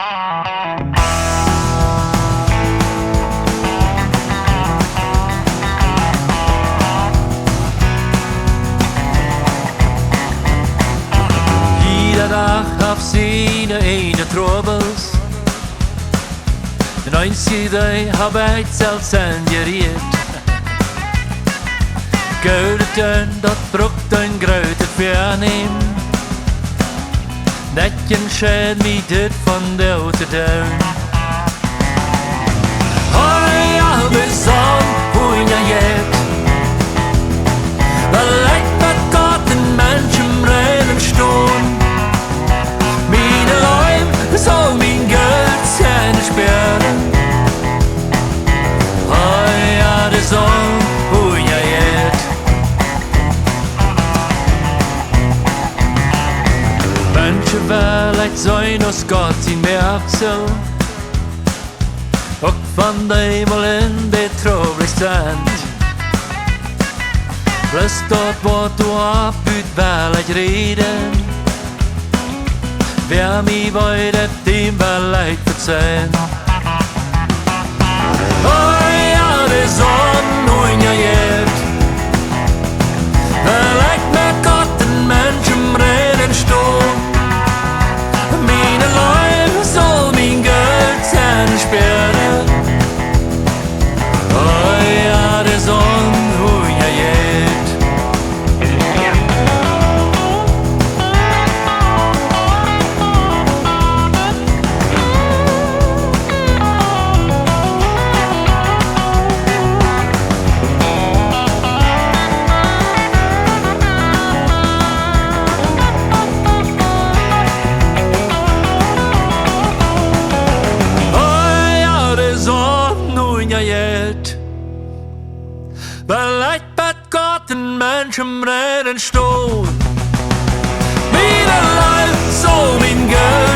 Jieda Dach auf siene eijne Trubbels. En eensje hab ik selst enjeriet. Goodet, dat broekt een grote Fäanäm'n. Netjen scheid me dit van de te doen. Eea de Sonn unjajeit. Wel lijkt met katten mensen rennen ston'n. Miene Leew zal mijn geld zijn spelen. Eea de Sonn unjajeit. Manche vielleicht sein aus Gott in Merksel. Ook van de hemel in de Trubbels sind. Plus dat wat du abüt wel ich reden. Wer mi weiter dem wel ich verzeihen. Eea de Sonn unjajeit. Lijkt me Gott en mensen reden ston'n. Miene Leew zal mijn geld zijn spelen. Eea de Sonn unjajeit. Vielleicht mit Gott en mensen rennen ston'n. Miene Leew zal mijn geld